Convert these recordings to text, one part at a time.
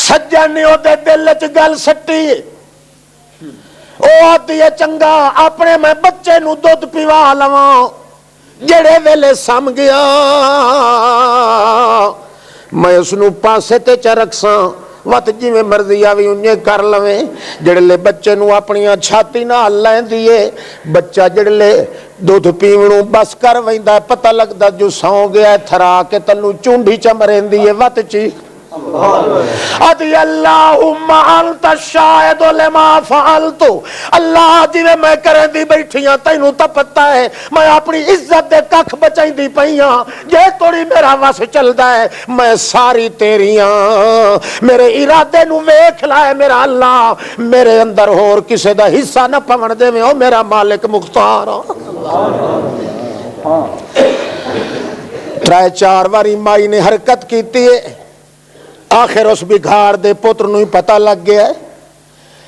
سجن نے دے دل چ گل سٹی، او آدھی ہے چنگا اپنے میں بچے نو دودھ پیوا لواں، جڑے ویلے سم گیا میں اس نو پاسے تے چ رکھساں، وت جویں مرضی آوی انجے کر لویں۔ جڑلے بچے نو اپنی چھاتی نال لیندی ہے، بچہ جڑلے دودھ پیونوں بس کر ویندا پتہ لگدا جو سو گیا تھرا کے تلو چونڈی چ مرندی ہے، وت چی ادی اللہم انت الشاہد لما فعلت، اللہ جی میں کریں دی بیٹھیاں تینوں تا پتہ ہے میں اپنی عزت دے ککھ بچائیں دی پئیاں، جے توڑی میرا وس چلدا ہے میں ساری تیریاں، میرے ارادے نو ویکھ لائے میرا اللہ، میرے اندر ہور کسے دا حصہ نہ پون دے او میرا مالک مختار۔ ترائے چار واری مائی نے حرکت کیتی ہے، آخر اس بگھار دے پتر نو ہی پتہ لگ گیا ہے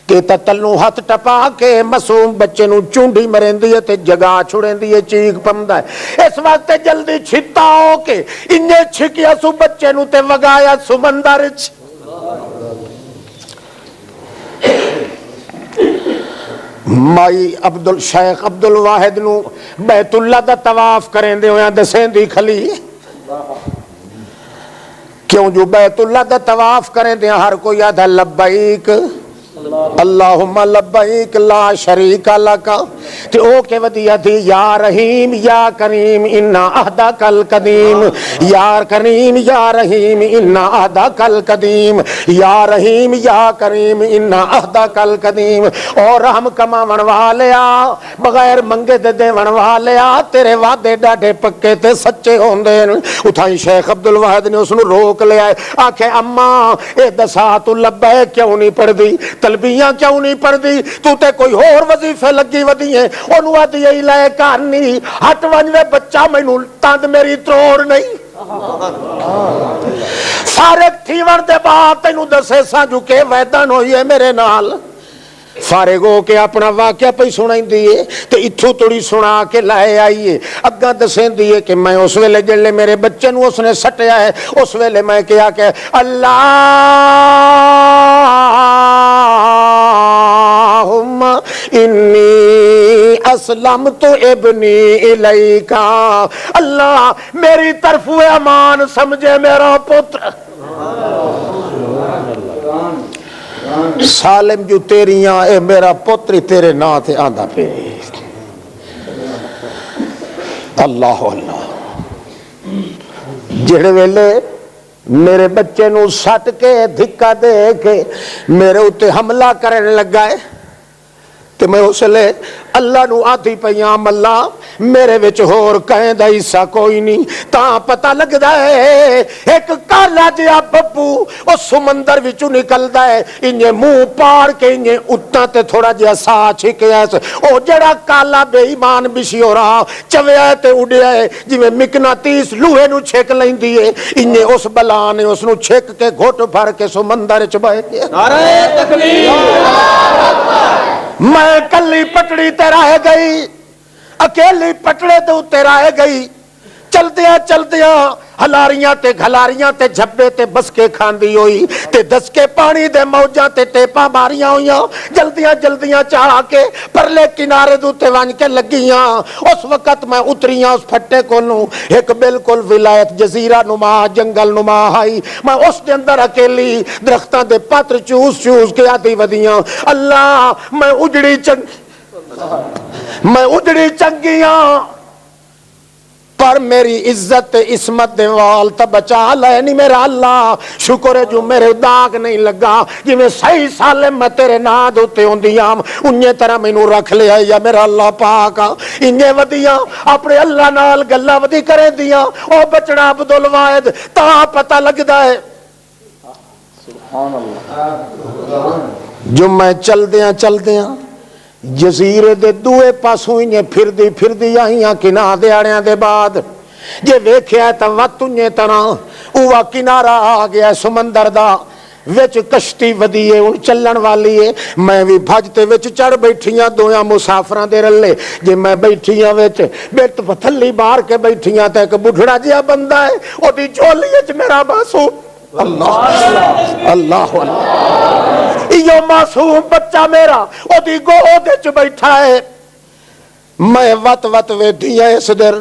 کہ تلوں ہاتھ ٹپا کے معصوم بچے نو چونڈی مرندی ہے تے جگہ چھڑیندی ہے، چیخ پمدا ہے۔ اس وقت جلدی چھتا ہو کے انجے چھکیا سو بچے نو تے وگایا سمندر چ۔ مائی شیخ عبد الواحد نو بیت اللہ دا طواف کریں دے ہویاں دسیں دی کھلی، کیوں جو بیت اللہ دا طواف کریں دے ہر کوئی آدھا لبیک اللہم لبیک لا شریک لکا، تے او کے ودیا تھی یا رحیم یا کریم انا عہدک القدیم، یا کریم یا رحیم انا عہدک القدیم، یا رحیم یا کریم انا عہدک القدیم، اور رحم کماون والیا بغیر منگے دے دیون والیا تیرے وعدے ڈاڈے پکے تے سچے ہوندے۔ اتھائی شیخ عبد الواحد نے اس نو روک لیا ہے، آکھے اماں اے دسا تو لبیک کیوں نہیں پڑھ دی، تلبیاں کیوں نہیں پڑھ دی، تو تے کوئی اور وظیفے لگی ودی ہیں، انہوں آدھی ای لائے کارنی ہٹ ونجوے بچہ میں نو تاند میری تروڑ نہیں۔ فارغ تھی وردے بعد تینوں دسے سا جو کہ ویدن ہوئی ہے میرے نال، فارغ ہو کے اپنا واقعہ پہ سنائیں دیئے تے اتھو توڑی سنا کے لائے آئیے، اگاں دسیں دیئے کہ میں اس ویلے جلے میرے بچے نو اس نے سٹیا ہے، اس ویلے میں کیا کہ اللہم انی اسلمت ابنی الیکا، اللہ میری طرف امان سمجھے میرا پتر سالم جو تیریاں اے میرا پتر تیرے نا تے آندہ پہ۔ اللہ اللہ جڑے ویلے میرے بچے نو سٹ کے دھکا دے کے میرے اتے حملہ کرنے لگا ہے تے میں اس لے اللہ نو آتی پیام اللہ میرے وچ ہور کہیں دا حصہ کوئی نہیں، تاں پتہ لگ دا ہے ایک کالا جیا ببو اس سمندر وچوں نکل دا ہے، انجے منہ پاڑ کے انجے اتنا تے تھوڑا جیا سا چھکیا ہے، او جڑا کالا بے ایمان بشی ہو رہا چویا ہے تے اڑیا ہے جویں مقناطیس لوہے نو چھک لیندی ہے، انجے اس بلا نے اس نو چھک کے گھٹ بھر کے سمندر چ بہہ گیا۔ نعرہ تکبیر، میں کلی پٹڑی تے رہ گئی، اکیلی پٹڑے تے اتے رہ گئی، چلدیاں چلدیاں ہلاریاں تے گھلاریاں تے جھبے تے بسکے کھاندی ہوئی تے دسکے پانی دے موجاں تے ٹیپاں ماریاں ہویاں، جلدیاں جلدیاں چاہ کے پرلے کنارے دوتے وان کے لگیاں۔ اس وقت میں اتریاں اس پھٹے کو نوں ایک بالکل ولایت جزیرہ نما جنگل نما آئی، میں اس دے اندر اکیلی درختاں دے پتر چوس چوس کے آتی ودیاں، اللہ میں اجڑی چنگیاں پر میری عزت عصمت دے وال تا بچا لے نہیں میرا اللہ، شکر ہے جو میرے داغ نہیں لگا، جی میں صحیح سالم میں تیرے ناد ہوتے ہوں دیاں انہیں طرح میں نو رکھ لیا یا میرا اللہ پاکا، انہیں ودیاں اپنے اللہ نال گلہ ودی کریں دیاں، او بچڑا عبدالواحد تا پتہ لگ دا ہے سبحان اللہ جو میں چل دیاں جزیرے دے دوے پاسوں انہیں پھر دی آئیاں کنا دیاڑیاں دے بعد جے ویکھیا ہے تا وقت انہیں طرح اوہ کنارہ آ گیا سمندر دا وچ کشتی ودی ہے ان چلن والی ہے، میں بھی بھجتے وچ چڑھ بیٹھیاں دویاں مسافران دے رلے، جے میں بیٹھیاں وچ بیٹ پتھلی بار کے بیٹھیاں تے ایک بڑھڑا جیا بندہ ہے او دی جولی وچ میرا باسو اللہ اللہ اللہ یہ معصوم بچہ میرا او دی گود وچ بیٹھا ہے میں وت وت ویدھی ہے اس در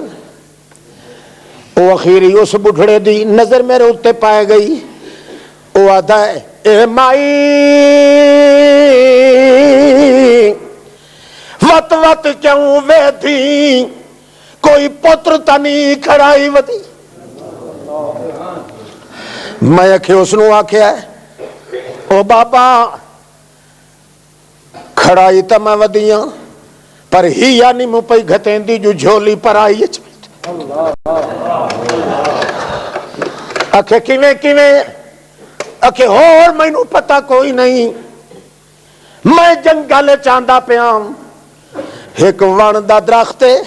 او اخیری اس بڑھڑے دی نظر میرے اتے پائے گئی او آدھا ہے اے مائی وت وت کیوں ویدھی کوئی پتر تا نہیں کھڑائی ودی میں اکھے اس نو آکھیا ہے او بابا کھڑائی تا میں ودیاں پر ہی یعنی مو پئی گھتیں دی جو جھولی پر آئی اکھے کیویں کیویں اکھے اور میں نو پتہ کوئی نہیں میں جنگل چاندہ پیام ایک وان دا درخت ہے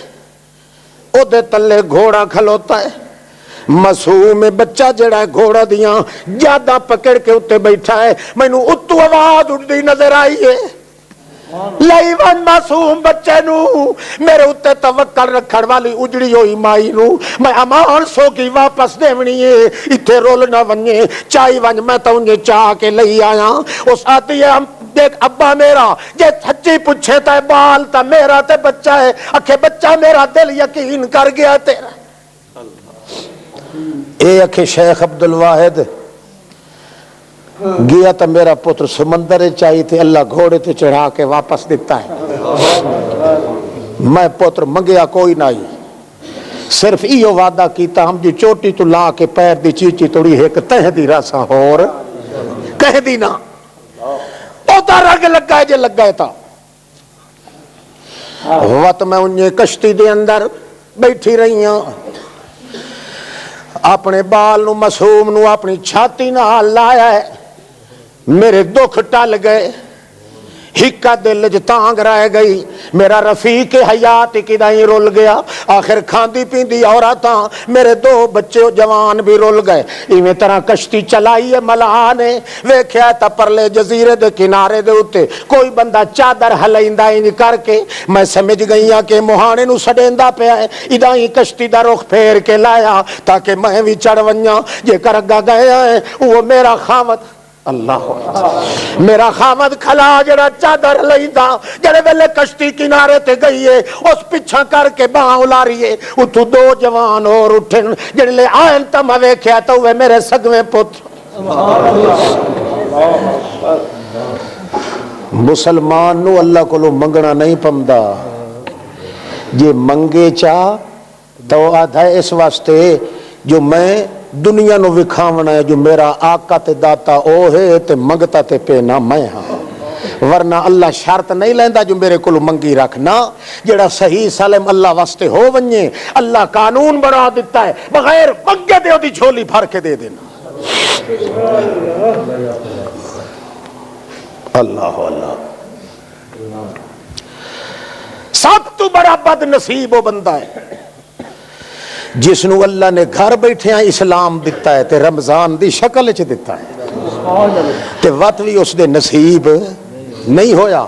او دے تلے گھوڑا کھلوتا ہے معصوم بچہ جڑا ہے گھوڑا دیاں جادہ پکڑ کے اتے بیٹھا ہے میں نو اتو آواز اٹھدی نظر آئی ہے لئی ون معصوم بچے نو میرے اتے توکل رکھڑ والی اجڑی ہوئی مائی نو میں امان سو کی واپس دیونی ہے اتھے رول نہ ونجے چائی ونج میں تو انجھے چاہ کے لئی آیا اس آتی ہے دیکھ ابا میرا جے سچی پوچھے تا بال تا میرا تے بچہ ہے اکھے بچہ میرا دل یقین کر گیا تیرا اے اکھے شیخ عبدالواحد گیا تا میرا پتر سمندر چاہی تھے اللہ گھوڑے تے چڑھا کے واپس دیتا ہے میں پتر منگیا کوئی نہیں صرف ایو وعدہ کیتا ہم جی چوٹی تو لا کے پیر دی چیچی توڑی ایک تہ دی راسا اور کہہ دی نا او تا رگ لگا ہے جے لگ گئے تا وقت میں انہیں کشتی دے اندر بیٹھی رہی ہوں اپنے بال نو معصوم نو اپنی چھاتی نہ لایا ہے میرے دکھ ٹل گئے ہکا دل تانگ رہ گئی میرا رفیق حیات کدائیں رول گیا آخر کھاندی پیندی عورتاں میرے دو بچے جوان بھی رول گئے ایویں طرح کشتی چلائی ہے ملہانے ویکھیا تا پرلے جزیرے دے کنارے دے اتے کوئی بندہ چادر ہلائندا انج کر کے میں سمجھ گئی ہاں کہ مہانے نو سڈیندا پیا ہے ادائیں کشتی دا رخ پھیر کے لایا تاکہ میں بھی چڑھ ونجاں جے کر اگا گیا ہے وہ میرا خاوند اللہ میرا خامد کھلا جڑا چادر لئیدا جڑے ویلے کشتی کنارے تے گئی ہے اس پیچھا کر کے باں الاری ہے اتو دو جوان اور اٹھن جڑے لے آئن تا میں ویکھیا تو وہ میرے سگویں پتر مسلمان نو اللہ کو لو منگنا نہیں پمدا جے منگے چاہ تو آدھا اس واسطے جو میں دنیا نو وکھاونا ہے جو میرا آقا تے داتا او ہے تے منگتا تے پینا میں ہاں ورنہ اللہ شرط نہیں لیندا جو میرے کو منگی رکھنا جڑا صحیح سالم اللہ واسطے ہو ونجے اللہ قانون بنا دیتا ہے بغیر منگے دے دی جھولی بھر کے دے دینا اللہ اللہ سب تو بڑا بد نصیب وہ بندہ ہے جس نو اللہ نے گھر بیٹھے ہیں اسلام دیتا ہے تے رمضان دی شکل چ دیتا ہے تے وقت بھی اس دے نصیب نہیں ہویا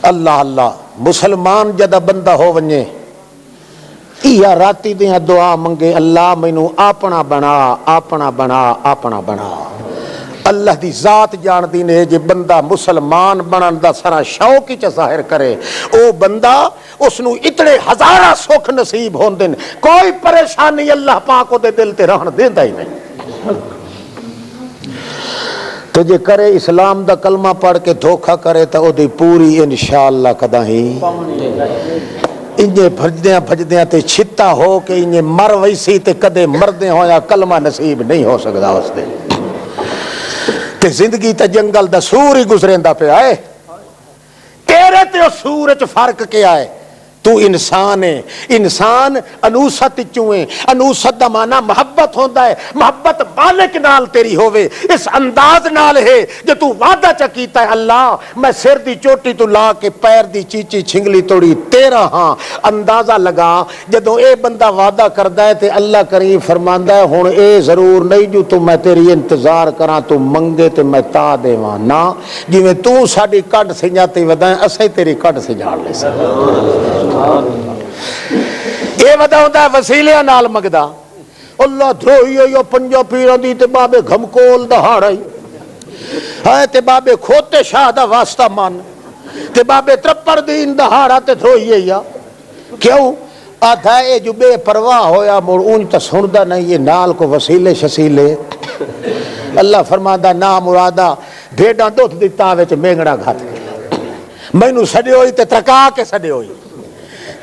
اللہ اللہ مسلمان جدا بندہ ہو ونجے یا راتی دیاں دعا منگے اللہ مینوں اپنا بنا اپنا بنا اپنا بنا اللہ دی ذات جان دی نے جے بندہ مسلمان بنن دا سارا شوق ہی ظاہر کرے او بندہ اس نو اتنے ہزارہ سکھ نصیب ہوندے نے کوئی پریشانی اللہ پاک او دے دل تے رہن دیندا ہی نہیں تو جے کرے اسلام دا کلمہ پڑھ کے دھوکھا کرے تو او دی پوری انشاءاللہ کداہی انجے بھجدیاں تے چھتا ہو کہ انجے مر ویسی تے کدے مردے ہویا کلمہ نصیب نہیں ہو سکدا اس دے تے زندگی تے جنگل دا سور ہی گزریندا پیا ہے تیرے تے سور وچ فرق کیا ہے تو انسان ہے انسان انوست چویں انوست دا معنی محبت ہوندا ہے محبت مالک نال تیری ہووے اس انداز نال ہے جو تو وعدہ چا کیتا ہے اللہ میں سر دی چوٹی تو لا کے پیر دی چیچی چھنگلی توڑی تیرا ہاں اندازہ لگا جدوں اے بندہ وعدہ کردا ہے تے اللہ کریم فرماندا ہے ہن اے ضرور نہیں جو تو میں تیری انتظار کراں تو منگے تے میں تا دیواں نا جویں تو ساڈی کڈ سجاتی ودائیں اسیں تیری کڈ سجاڑ لے اے ودا ہوندا ہے وسیلیاں نال منگدا اللہ دھوئی یا پنجا پیران دی تے بابے گھمکول دہاڑا ہی ہے تے بابے کھوتے شاہ دا واسطہ مان تے بابے ترپر دین دہاڑا تے دھوئی یا کیوں آدھا اے جو بے پرواہ ہویا مڑ اون تا سندا نہیں یہ نال کو وسیلے شسیلے اللہ فرماندا نا مرادا بھیڈاں دودھ دیتا وچ مینگڑا گھات کے مینوں سڈے ہوئی تے ترکا کے سڈے ہوئی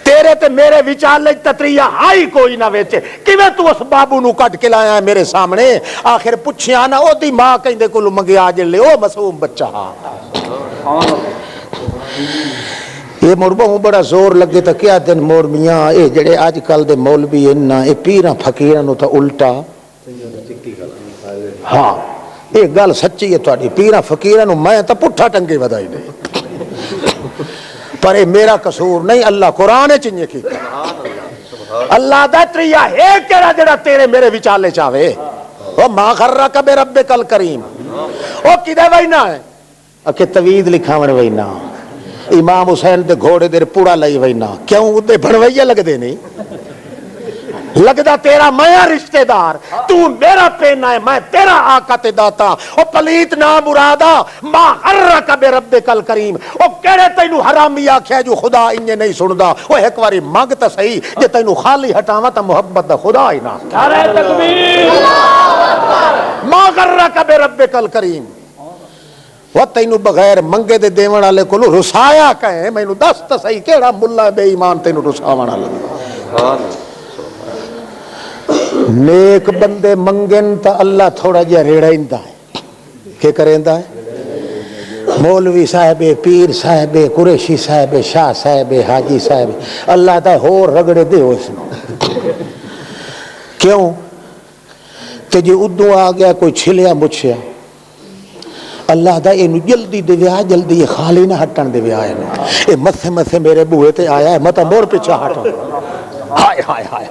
تیرے تے میرے وچالے تتریہ ہائی کوئی نہ ویچے کیویں تو اس بابو نو کٹ کے لایا ہے میرے سامنے آخر پچھیا نہ او دی ماں کہندے کول منگیا جے لے او معصوم بچہ یہ مربوں بڑا زور لگے تا کیا دن مور میاں اے جڑے آج کل دے مولوی انہاں اے پیراں فقیراں نو تا الٹا ہاں یہ گل سچی ہے تہاڈی پیراں فقیراں نو میں تا پٹھا ٹنگے ودائی نہیں پر یہ میرا قصور نہیں اللہ قرآن چنجے کی اللہ دا تریہ ہے کیڑا جڑا تیرے میرے وچالے چاہے وہ ما غرک بربک الکریم وہ کدے وینا ہے اکے توید لکھاون وینا امام حسین دے گھوڑے دے پوڑا لئی وینا کیوں دے بھڑوئیے لگ دے نہیں لگدا تیرا میں رشتہ دار تو میرا پینا ہے میں تیرا آقا تے داتا او پلیت نا مرادا ما غرک بربک الکریم او کیڑے تینو حرامی آکھیا جو خدا انجے نہیں سندا او ایک واری منگ تے صحیح جے تینو خالی ہٹاواں تے محبت دا خدا ہی نہ نعرہ تکبیر ما غرک بربک الکریم وہ تینو بغیر منگے دے دیون والے کولو رسایا کہے مینوں دس تے صحیح کیڑا ملا بے ایمان تینو رساون والا نیک بندے منگن تا اللہ تھوڑا جہا ریڑیندا ہے کہ کریندا ہے مولوی صاحب پیر صاحب قریشی صاحب شاہ صاحب حاجی صاحب اللہ دا ہور رگڑے دے اس کیوں تے جی ادو آ گیا کوئی چھلیا مچھیا اللہ دا اینو جلدی دے ویا جلدی یہ خالی نہ ہٹن دے ویا اے مسے مسے میرے بوئے تے آیا ہے متا مور پیچھا ہٹا ہائے ہائے ہائے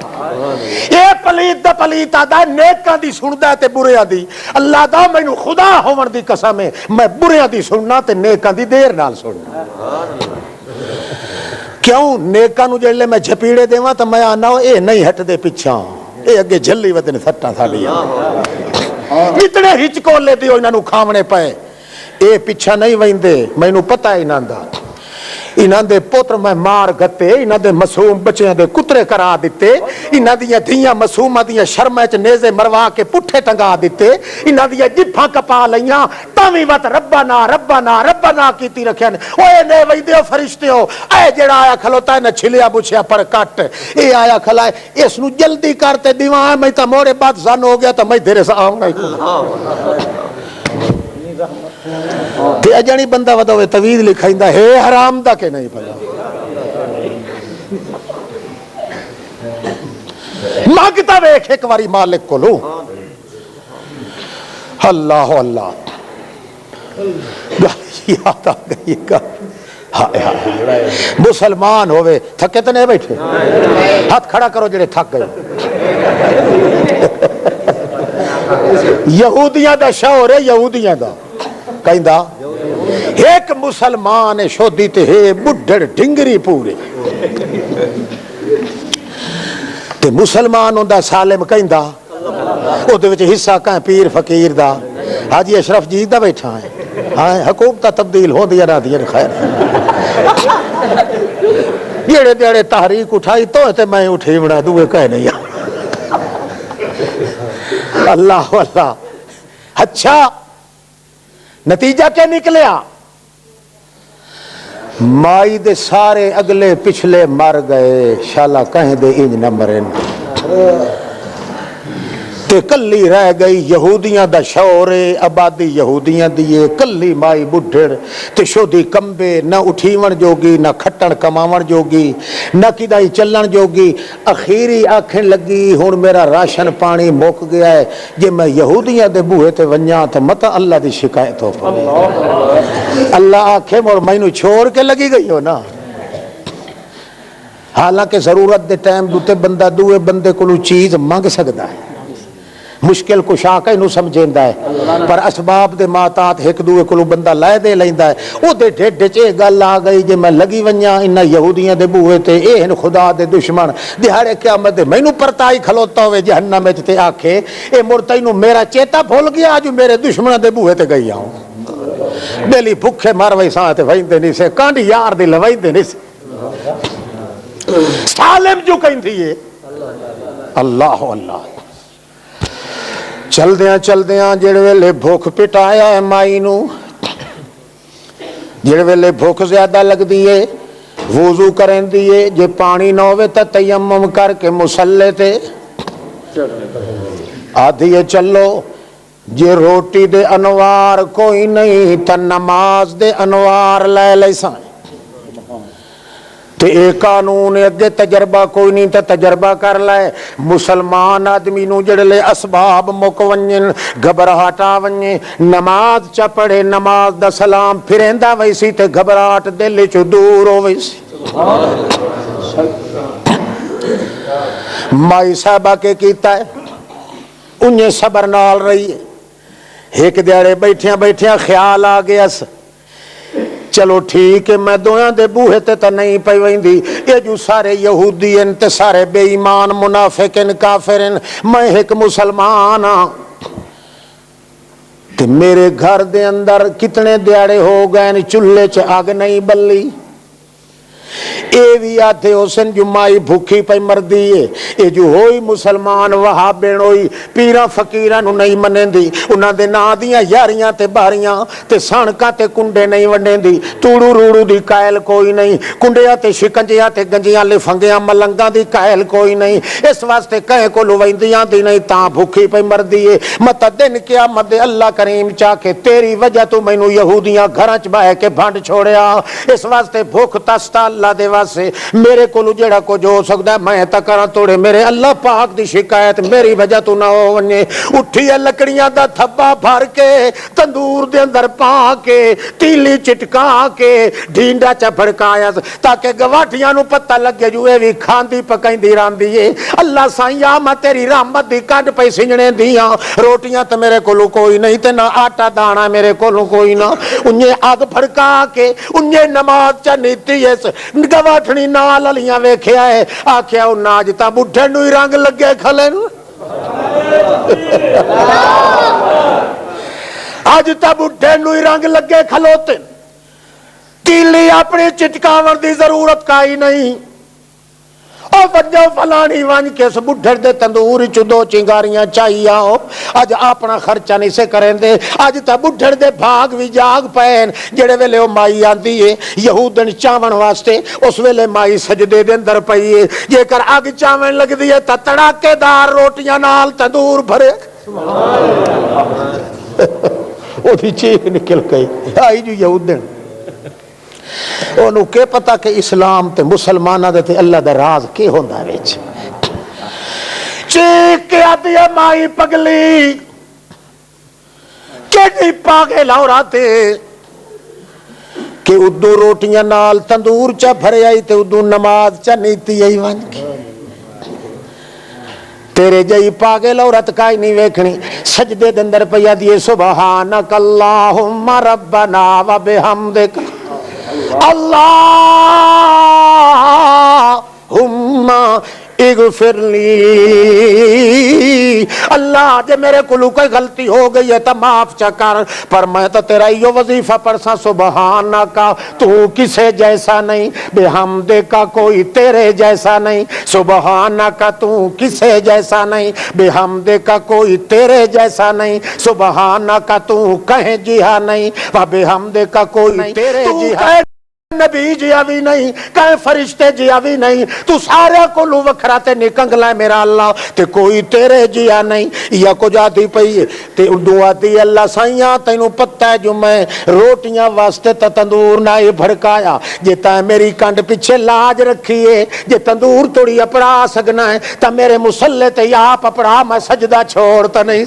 اے پلیت دا پلیت آدھا نیکاں دی سندا تے بریاں دی اللہ دا مینوں خدا ہون دی قسم ہے میں بریاں دی سننا تے نیکاں دی دیر نال سننا کیوں نیکاں نو جڑے میں جھپیڑے دیواں تے میں آنا اے نہیں ہٹ دے پیچھا اے اگے جھلی ودن سٹاں ساڈیاں اتنے ہچکولے دیو انہاں نو کھاونے پئے اے پیچھا نہیں ویندے مینوں پتہ ہے انہاں دا انہاں دے پوتر میں مار گتے انہاں دے معصوم بچیاں دے کترے کرا دیتے انہاں دیاں دھیاں معصوماں دیاں شرمے چ نیزے مروا کے پٹھے ٹنگا دیتے انہاں دیاں جپھاں کپا لیاں تاویں وت ربنا ربنا ربنا کیتی رکھیا نے اوے نے ویندے فرشتےو اے جڑا آیا کھلوتا ہے نہ چھلیا بچیا پر کٹ اے آیا کھلا ہے اس نو جلدی کرتے دیواں میں تا موڑے بعد زن ہو گیا تا میں تیرے سامنے تے اجانی بندہ ودا ہوئے توید لکھائندہ ہے حرام دا کہ نہیں پڑا مانگتا ویکھ ایک واری مالک کو لو اللہ اللہ یاد آ گئی مسلمان ہوئے تھکے تو نہیں بیٹھے ہاتھ کھڑا کرو جڑے تھک گئے یہودیاں دا شعور ہے یہودیاں دا کہندا ایک مسلمان شودی تے ہے بڈھڑ ڈنگری پورے تے مسلمان ہوندا سالم کہندا او دے وچ حصہ کہیں پیر فقیر دا حاجی اشرف جی دا بیٹھا ہے ہاں حکومت تبدیل ہو دیا نہ دیا خیر جڑے دیڑے تحریک اٹھائی تو تے میں اٹھی بنا دوے کہہ نہیں اللہ اللہ اچھا نتیجہ کیا نکلیا مائی دے سارے اگلے پچھلے مر گئے شالا کہیں دے انج نہ مرن تے کلی رہ گئی یہودیاں دا شعور آبادی یہودیاں دیے کلی مائی بڈھڑ تے شودی کمبے نہ اٹھیون جوگی نہ کھٹن کماون جوگی نہ کدائی چلن جوگی اخیری آکھن لگی ہن میرا راشن پانی مک گیا ہے جے میں یہودیاں دے بوہے تے ونجاں تے متا اللہ دی شکایت ہو پڑی اللہ آکھے مور مینوں چھوڑ کے لگی گئی ہو نا حالانکہ ضرورت دے ٹائم دوتے بندہ دوے بندے کو چیز مانگ سکتا ہے مشکل کشا کے انہوں سمجھیندا ہے پر اسباب دے ماتات ایک دوے کولوں بندہ لے دے لیندا ہے او دے ڈھڈ چ گل آ گئی جے میں لگی ونجاں انہاں یہودیاں دے بوئے تے اے ہن خدا دے دشمن دہاڑے قیامت دے مینوں پرتائی کھلوتا ہوئے جہنم وچ تے آکھے اے مڑ تینوں میرا چیتا بھول گیا اج میرے دشمناں دے بوئے تے گئی آؤں بیلی بھکھے مار وئی ساں تے ویندے نہیں سے کانڈی یار دی لویندے نہیں سے سالم جو کہندی ہے اللہ اللہ چل دیاں جڑے ویلے بھوک پٹایا ہے مائی نو جڑے ویلے بھوک زیادہ لگ دیئے وضو کریں دیئے جے پانی نہ ہوئے تا تیمم کر کے مسلے تے آدھیے چلو جے روٹی دے انوار کوئی نہیں تا نماز دے انوار لے لے سائیں تے ایک قانون اگے تجربہ کوئی نہیں تے تجربہ کر لائے مسلمان آدمی نو جڑلے اسباب مکونین گھبراہٹا ونجے نماز چا پڑھے نماز دا سلام پھریندا ویسی تے گھبراہٹ دل چو دور ہو ویسی مائی صاحبہ کے کیتا ہے انہیں صبر نال رہی ہے ایک دیارے بیٹھیاں خیال آ گیا چلو ٹھیک ہے میں دویاں دے بوہے تے تا نہیں پئی ویندی یہ جو سارے یہودی ہیں تے سارے بے ایمان منافق ہیں کافر ہیں میں ایک مسلمان ہاں تے میرے گھر دے اندر کتنے دیاڑے ہو گئے چولہے چ آگ نہیں بلی اے بھی آتے حسن جو مائی بھوکی پہ مردی ہے اے جو ہوئی مسلمان وہاں بین ہوئی پیران فقیران نہیں منیں دی انہاں دے نا دیاں یاریاں تے باریاں تے سانکاں تے کنڈے نہیں ونڈیں دی توڑو روڑو دی قائل کوئی نہیں کنڈیاں تے شکنجیاں تے گنجیاں لفنگیاں ملنگاں دی قائل کوئی نہیں اس واسطے کہیں کو لویندیاں دی نہیں تاں بھوکی پہ مردی ہے مت دن قیامت دے اللہ کریم چاہ کے تیری وجہ تو میں نو یہودیاں گھرانچ باہے کے بھانڈ چھوڑیا اس واسطے بھوک تستا اللہ دے واسطے میرے کو جڑا کو جو ہو سکتا ہے میں تکرا توڑے میرے اللہ پاک دی شکایت میری وجہ تو نہ ہو ونجے اٹھی ہے لکڑیاں دا تھبا بھر کے تندور دے اندر پا کے تیلی چٹکا کے ڈھینڈا چا بھڑکایا تاکہ گواٹیاں نو پتہ لگے جو اے وی کھاندی پکائیں دی راندی ہے اللہ سائیاں میں تیری رحمت دی کڈ پئی سنجنے دیاں روٹیاں تے میرے کو کوئی نہیں تے نہ آٹا دانا میرے کو کوئی نہ انہیں آگ بھڑکا کے انہیں نماز چا نیتی ہے گواٹھنی نال علیاں ویکھیا ہے آکھیا او ناجتا بڈھے نو ہی رنگ لگے کھلے نو آج تا بڈھے نو ہی رنگ لگے کھلوتے تیلی اپنی چٹکاون دی ضرورت کا ہی نہیں او بجو فلانی ون کے اس بڈھڑ دے تندور چ دو چنگاریاں چاہیے آؤ اج اپنا خرچہ نہیں سے کریں دے اج تا بڈھڑ دے بھاگ بھی جاگ پین جڑے ویلے او مائی آندی ہے یہودن چاون واسطے اس ویلے مائی سجدے دے اندر پئی ہے جے کر اگ چاون لگ دی ہے تا تڑاکے دار روٹیاں نال تندور بھرے سبحان اللہ او دی چیخ نکل گئی آئی جو یہودن انہوں کے پتا کہ اسلام تے مسلمانہ دے تے اللہ دا راز کے ہوندہ ویچ چیک کے آتی ہے مائی پگلی کہ نہیں پاگے لاؤراتے کہ ادو روٹیاں نال تندور چا بھرے آئی تے ادو نماز چا نیتی آئی وانکی تیرے جائی پاگے لورت کائی نہیں ویکھنی سجدے دندر پیا دیئے سبحانک اللہم ربنا و بحمدک اللہم اغفر لی اللہ جے میرے کلو کوئی غلطی ہو گئی ہے تو معاف چکر پر میں تو تیرا یہ وظیفہ پڑھسا سبحانکا تو کسے جیسا نہیں بحمدے کا کوئی تیرے جیسا نہیں سبحانکا تو کسے جیسا نہیں بحمدے کا کوئی تیرے جیسا نہیں سبحانکا تو کہیں جہاں نہیں بحمدے کا کوئی تیرے جہاں نبی جیا بھی نہیں کہیں فرشتے جیا بھی نہیں تو سارے کو لو وکھراتے نکنگ لائے میرا اللہ تے کوئی تیرے جیا نہیں یا کو جاتی پئی تے دعا دی اللہ سائیاں تینوں پتہ ہے جو میں روٹیاں واسطے تا تندور نائی بھڑکایا جے تا میری کنڈ پیچھے لاج رکھی ہے جے تندور توڑی اپڑا سکنا ہے تا میرے مسلح تے یا اپڑا میں سجدہ چھوڑتا نہیں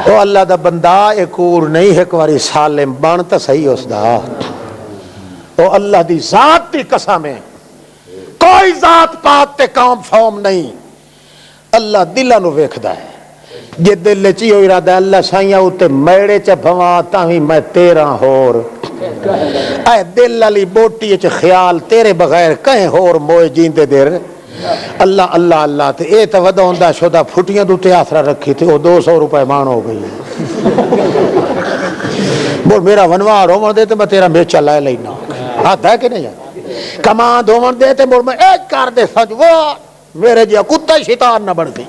او اللہ دا بندہ ایک اور نہیں ایک واری سالم بانتا صحیح اس دا او اللہ دی ذات دی قسم ہے کوئی ذات پات تے قوم فوم نہیں، اللہ دلاں نو ویکھدا ہے۔ جے دل چ ہوئی ارادہ اللہ سائیاں اوتے میڑے چ بھواں تاں میں تیرا ہور، اے دل والی بوٹی چ خیال تیرے بغیر کہیں ہور موئے جیندے دیر اللہ اللہ اللہ تے اے تے ودا ہوندا شودا پھٹیاں دے تے آسرا رکھی تے او 200 روپے مان ہو گئی بول میرا ونوار ہون دے تے میں تیرا میچا لے لینا ہاتھ ہے کہ نہیں ہے کمان دھون دے تے میں ایک کر دے سج وہ میرے جیا کتا شیطان نہ بن گئی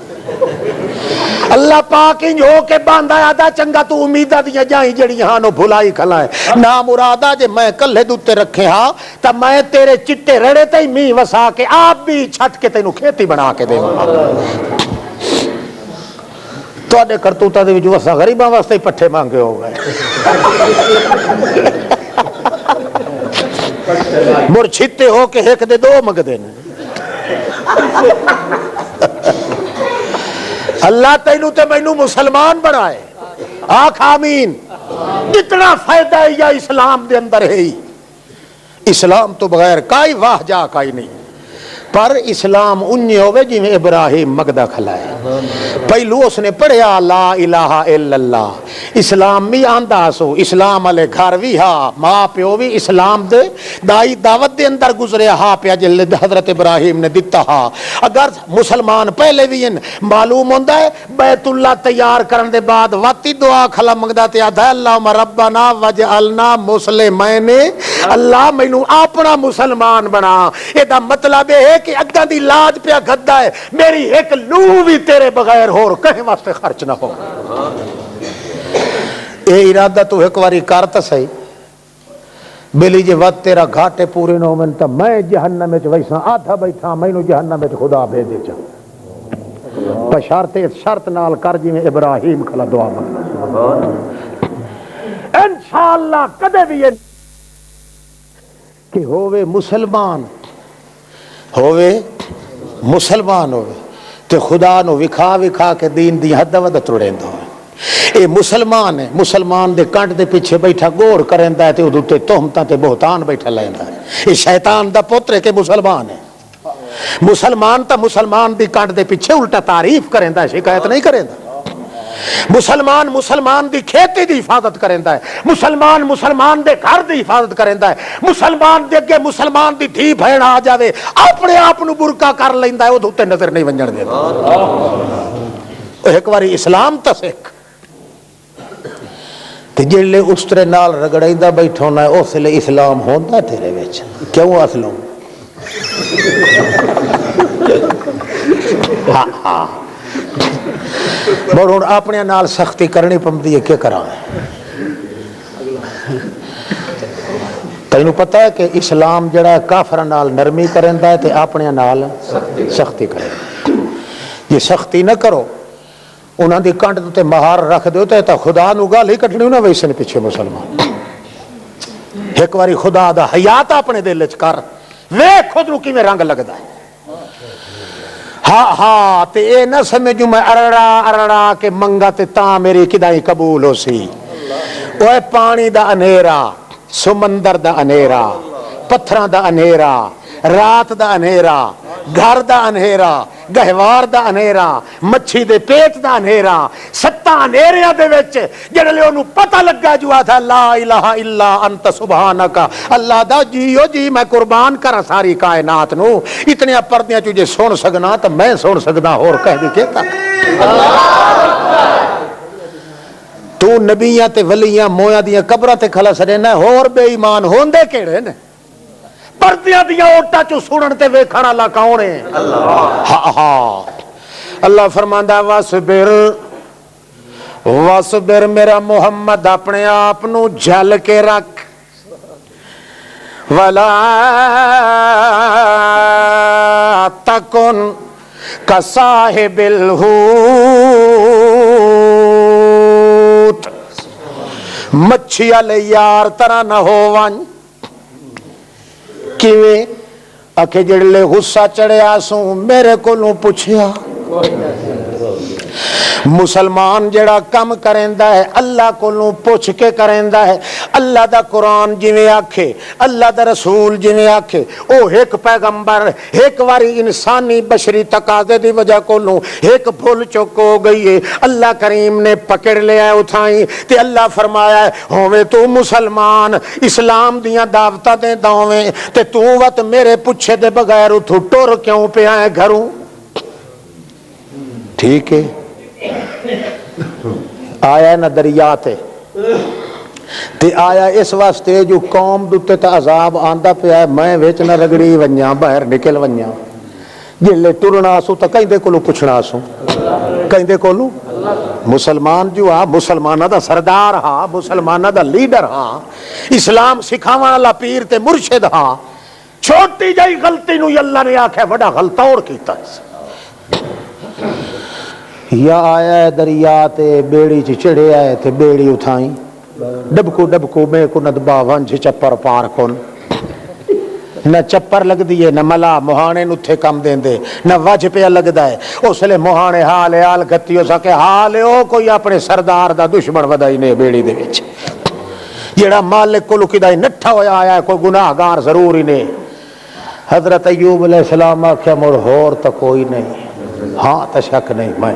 اللہ پاک انج ہو کے باندھا آدھا چنگا تو امیدہ دیا جائیں جڑی ہاں نو بھلائی کھلائے نا مرادہ جے میں کلے دوتے رکھے ہاں تا میں تیرے چٹے رڑے تے می وسا کے آپ بھی چھٹ کے تینو کھیتی بنا کے دے تو آدھے کرتوتا دے جو وسا غریباں واسطے ہی پٹھے مانگے ہو گئے مر چھتے ہو کے ایک دے دو مگ دینے اللہ تینو تے مینو مسلمان بنائے آخ آمین اتنا فائدہ ہے یا اسلام دے اندر ہے اسلام تو بغیر کائی واہ جا کائی نہیں پر اسلام انہی ہوئے جی میں ابراہیم مگدہ کھلائے پہلو اس نے پڑھیا لا الہ الا اللہ اسلام بھی آندہ سو اسلام علیہ گھر بھی ہاں ماں پیو بھی اسلام دے دائی دعوت دے اندر گزرے ہاں پیا جلے حضرت ابراہیم نے دیتا ہاں اگر مسلمان پہلے بھی ان معلوم ہوندہ ہے بیت اللہ تیار کرن دے بعد واتی دعا کھلا مگدہ تیا دھا اللہم ربنا وجعلنا مسلمین اللہ مینو اپنا مسلمان بنا یہ دا مطلب ہے کہ اگاں دی لاج پیا گھدا ہے میری ایک لو بھی تیرے بغیر ہور کہیں واسطے خرچ نہ ہو اے ارادہ تو ایک واری کرتا صحیح بلی جے وقت تیرا گھاٹے پورے نہ ہومن تا میں جہنم میں ویسا آدھا بیٹھا مینو جہنم میں خدا بھیجے چا بشارت شرط نال کر جی میں ابراہیم کھلا دعا مانگا انشاءاللہ کدے بھی کہ ہووے مسلمان ہووے تے خدا نو وکھا وکھا کے دین دی حد ود تڑیندہ ہوئے اے مسلمان ہے مسلمان دے کانٹ دے پیچھے بیٹھا گور کرندہ ہے تے ادھو تے تہمتاں تے بہتان بیٹھا لیندہ ہے اے شیطان دا پتر ہے کہ مسلمان ہے مسلمان تا مسلمان دی کانٹ دے پیچھے الٹا تعریف کرندہ ہے شکایت نہیں کرندہ مسلمان دی کھیتی دی حفاظت کرندہ ہے مسلمان دے گھر دی حفاظت کرندہ ہے مسلمان دے اگے مسلمان دی دھی بہن آ جاوے اپنے آپ نو برکا کر لیندہ ہے وہ دھوتے نظر نہیں ونجن دے ایک واری اسلام تا سکھ تے جلے استرے نال رگڑائیدہ بیٹھونا ہے اس لئے اسلام ہوندہ تیرے ویچ کیوں اصلوں ہاں بڑھون اپنے نال سختی کرنی پمدی ہے کیا کرا ہے تینو پتہ ہے کہ اسلام جڑا ہے کافر نال نرمی کرندہ ہے تے اپنے نال سختی کرے یہ سختی نہ کرو انہاں دی کانٹ تے مہار رکھ دیو تے خدا نو گال ہی کٹنی نہ ویسے پیچھے مسلمان ایک واری خدا دا حیات اپنے دل وچ کر ویکھ خود نو کیویں رنگ لگدا ہے ہاں تے اے نہ سمجھوں میں ارڑا کے منگا تے تاں میری کدائی قبول ہو سی اوے پانی دا انیرا سمندر دا انیرا پتھراں دا انیرا رات دا انیرا گھر دا انیرا گہوار دا انیرا مچھی دے پیٹ دا انیرا ستا انیریاں دے وچ جڑے اونوں پتہ لگا جو آتھا لا الہ الا انت سبحانک اللہ دا جیو جی میں قربان کرا ساری کائنات نو اتنے پردیاں چ جے سن سکنا تے میں سن سکدا ہور کہہ دی کہتا تو نبیاں تے ولیاں مویاں دیاں قبراں تے کھلا سڑنا ہور بے ایمان ہوندے کیڑے نے پردیاں دیاں اوٹا چو سنن تے ویکھن والا کون ہے ہاں اللہ فرماندا واسبر میرا محمد اپنے آپ نو جھل کے رکھ ولا تکن کصاحب الحوت مچھی والے یار طرح نہ ہو ون کیویں اکھے جڑے غصہ چڑھیا سوں میرے کولوں پوچھیا مسلمان جڑا کم کریندا ہے اللہ کولوں پوچھ کے کریندا ہے. اللہ دا قرآن جویں آکھے, اللہ دا رسول جویں آکھے, او ایک پیغمبر ایک واری انسانی بشری تقاضے دی وجہ کولوں ایک بھول چک ہو گئی ہے, اللہ کریم نے پکڑ لیا اٹھائی تے اللہ فرمایا ہے ہوویں تو مسلمان اسلام دیاں دعوتاں دے دوویں تے تو وت میرے پوچھے دے بغیر اتھوں ٹر کیوں پیا ہے گھروں. ٹھیک ہے, آیا نہ دریا تے آیا اس واسطے جو قوم دے تے عذاب آندا پیا ہے میں وچ نہ رگڑی ونجاں باہر نکل ونجاں. جلے ٹرنا سو تے کیندے کولوں پوچھنا سو, کیندے کولوں مسلمان جو آ مسلماناں دا سردار ہا, مسلماناں دا لیڈر ہا, اسلام سکھاون والا پیر تے مرشد ہا. چھوٹی جئی غلطی نو اللہ نے آکھیا بڑا غلط اور کیتا ہے. یا آیا ہے دریا تے بیڑی چ چڑھیا ہے تے بیڑی اٹھائی ڈبکو میں کو ندبا ونج چپر پار کون نہ چپر لگ دیے نہ ملا مہانے نتھے کم دیں دے نہ وج پہ لگدا ہے. اس لئے مہانے حال گتی ہو سکے حال ہو کوئی اپنے سردار دا دشمن ودائی نے بیڑی دے وچ جیڑا مالک کو لکدائی نٹھا ہویا آیا ہے کوئی گناہگار ضرور ہی نہیں. حضرت ایوب علیہ السلام آکھیا مڑ ہور تا کوئی نہیں, ہاں تا شک نہیں میں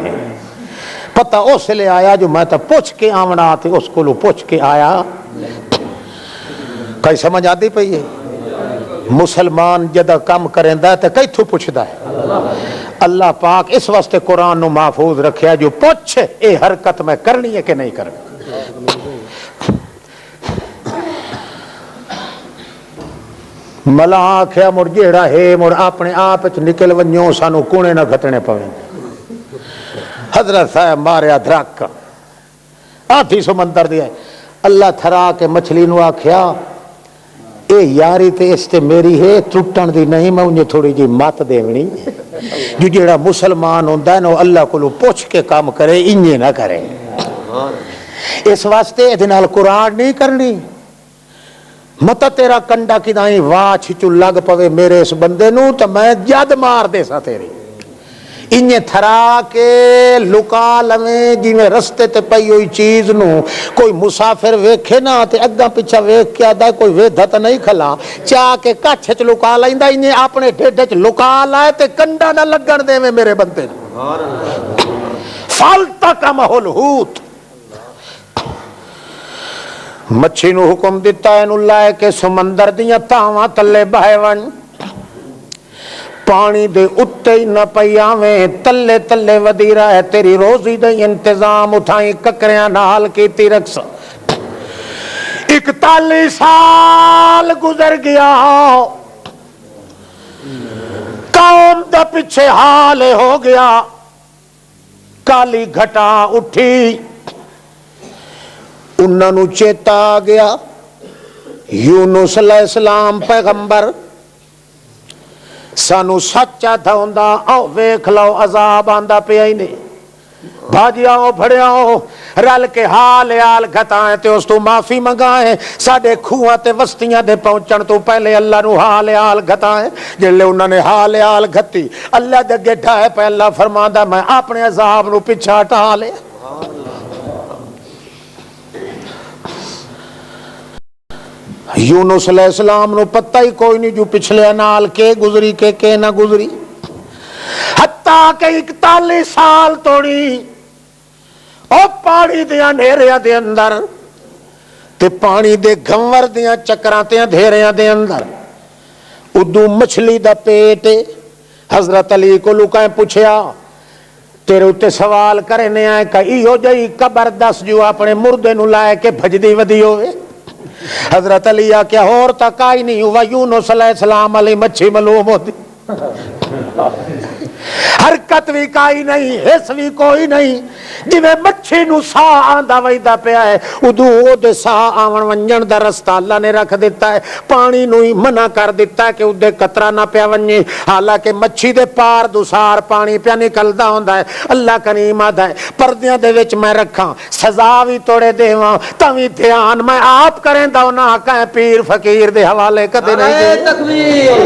پتہ اس لئے آیا جو میں تا پوچھ کے آونا تھے اس کو لو پوچھ کے آیا. کئی سمجھ آتی پئی ہے مسلمان جدہ کم کریندا تے کئی تھو پوچھدا ہے. اللہ پاک اس واسطے قرآن نو محفوظ رکھیا جو پوچھ اے حرکت میں کرنی ہے کہ نہیں کرنی. ملا آکھیا مڑ جیڑا ہے مڑ اپنے آپ نکل ونجو سانو کونے نہ گھٹنے پویں. حضرت صاحب ماریا دھرک آدھی سمندر دیا اللہ تھرا کے مچھلی نو آکھیا اے یاری تے اس تے میری ہے ٹوٹن دی نہیں میں انہیں تھوڑی جی مات دیونی جو جیڑا مسلمان ہوندا ہے نو اللہ کو پوچھ کے کام کرے انجے نہ کرے. اس واسطے ادھے نال قرآن نہیں کرنی مت تیرا کنڈا کدائیں واچ چو لگ پوے میرے اس بندے نو تو میں جد مار دے سا تیری. انہیں تھرا کے لکا لویں جی میں رستے تے پئی ہوئی چیز نو کوئی مسافر ویکھے نا تے اگا پیچھا ویکھ کے آدھا کوئی ویدھا تا نہیں کھلا چاہ کے کچھ چ لکا لائندا انہیں اپنے ڈھڈ چ لکا لائے تے کنڈا نہ لگن دے میں میرے بندے نو. فالتقمہ الحوت مچھی نو حکم دیتا ہے نو لائے کہ سمندر دیاں تاواں تلے بہے ون پانی دے اتے ہی نہ پیاویں تلے تلے ودی رہے تیری روزی دے انتظام اٹھائیں ککریاں نال کیتی رکھ. 41 سال گزر گیا قوم دا پیچھے حال ہو گیا کالی گھٹا اٹھی انہاں نو چیتا آ گیا یونس علیہ السلام پیغمبر سانو سچا تھوندا او ویکھ لو عذاب آندا پیا ہی نہیں بھاجیاؤ بھڑیاؤ رل کے حال گھتائیں تے اس تو معافی منگائیں ساڈے کھوہاں تے وستیاں دے پہنچن تو پہلے اللہ نو حال گھتائیں. جلے انہوں نے حال گھتی اللہ دے اگے ڈھائے پہ اللہ فرماندا میں اپنے عذاب نو پیچھے ہٹا لے. یونس علیہ السلام نو پتہ ہی کوئی نہیں جو پچھلے نال کے گزری کے نہ گزری حتیٰ کہ 41 سال توڑی او پانی دیا نیریا دے اندر تے پانی دے گھنور دیا چکران تے دھیریاں دے اندر ادو مچھلی دا پیٹ. حضرت علی کو لکائیں پوچھیا تیرے اتے سوال کرنے آئے کہ ایو جائی قبر دس جو اپنے مردے نو لائے کے بھجدی ودی ہوئے. حضرت علی کیا اور تک آئی نہیں ہوا یونس علیہ السلام علی مچھی معلوم ہوتی حرکت بھی کائی نہیں حس بھی کوئی نہیں جی میں مچھی نو سا آندہ ویدہ پیا ہے ادو او دے سا آون ونجن دا رستہ اللہ نے رکھ دیتا ہے پانی نو ہی منع کر دیتا ہے کہ ادے قطرہ نہ پیا ونجے حالانکہ مچھی دے پار دوسار پانی پیا نکل دا ہوندہ ہے. اللہ کریم آدھا ہے پردیاں دے وچ میں رکھاں سزا بھی توڑے دیواں تاوی دھیان میں آپ کریں دا نہ کہیں پیر فقیر دے حوالے کدے نہیں دے.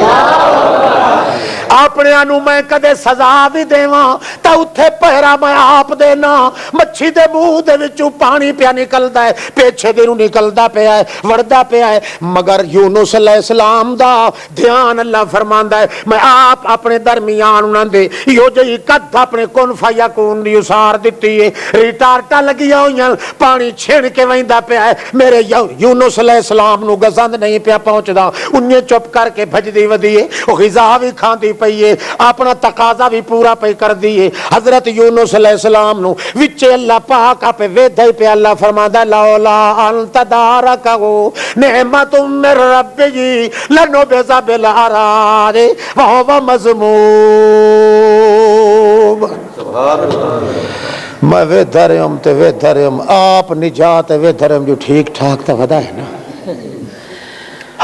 اپنے نو میں کدے سزا بھی دیواں تا اتھے پہرا میں آپ دینا مچھی دے منہ دے وچوں پانی پیا نکلدا ہے پیچھے دے نو نکلدا پیا ہے وڑدا پیا ہے مگر یونس علیہ السلام دا دھیان اللہ فرماندا ہے میں آپ اپنے درمیان انہاں دے یو جئی قد اپنے کن فیکون دی اسار دتی ہے ریٹارٹا لگیاں ہویاں پانی چھڑ کے ویندا پیا ہے میرے یونس علیہ السلام نو گزند نہیں پیا پہنچدا انہیں چپ کر کے بھجدی ودی ہے او غذا بھی کھاندی پئی ہے اپنا تقاضا بھی پورا پئی کر دی ہے حضرت یونس علیہ السلام نو وچ اللہ پاک آپ ویدھا ہی پہ اللہ فرماتا لولا انت دارکہو نعمت من ربی لنبذ بالعراء وہو مذموم میں ویدھرم تے ویدھرم آپ نجات ویدھرم جو ٹھیک ٹھاک تا ودا ہے نا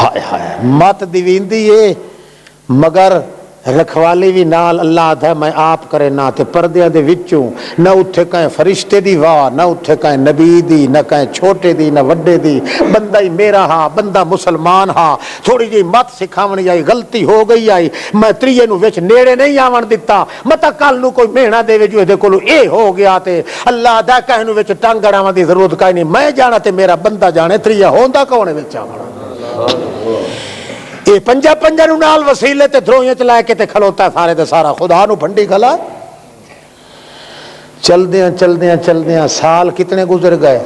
ہائے ہائے مت دیویندی ہے مگر رکھوالی بھی نال اللہ دا میں آپ کرے نہ تے پردیاں دے وچوں نہ اتھے کہیں فرشتے دی واہ نہ اتھے کہیں نبی دی نہ کہیں چھوٹے دی نہ وڈے دی بندہ ہی میرا ہاں بندہ مسلمان ہاں تھوڑی جی مت سکھاونی آئی غلطی ہو گئی آئی میں تریے نو وچ نیڑے نہیں آون دیتا متا کل نو کوئی مہینہ دے وچ دے کولو اے ہو گیا تے اللہ دا کہیں نو وچ ٹنگ اڑاون دی ضرورت کہیں نہیں میں جانا تے میرا بندہ جانے تریے ہوندا کونے وچ آونا یہ پنجا پنجا نو نال وسیلے تے دھروئیں چلائے کے تے کھلوتا ہے سارے دے سارا خدا نو بھنڈی کھلا چل دیاں سال کتنے گزر گئے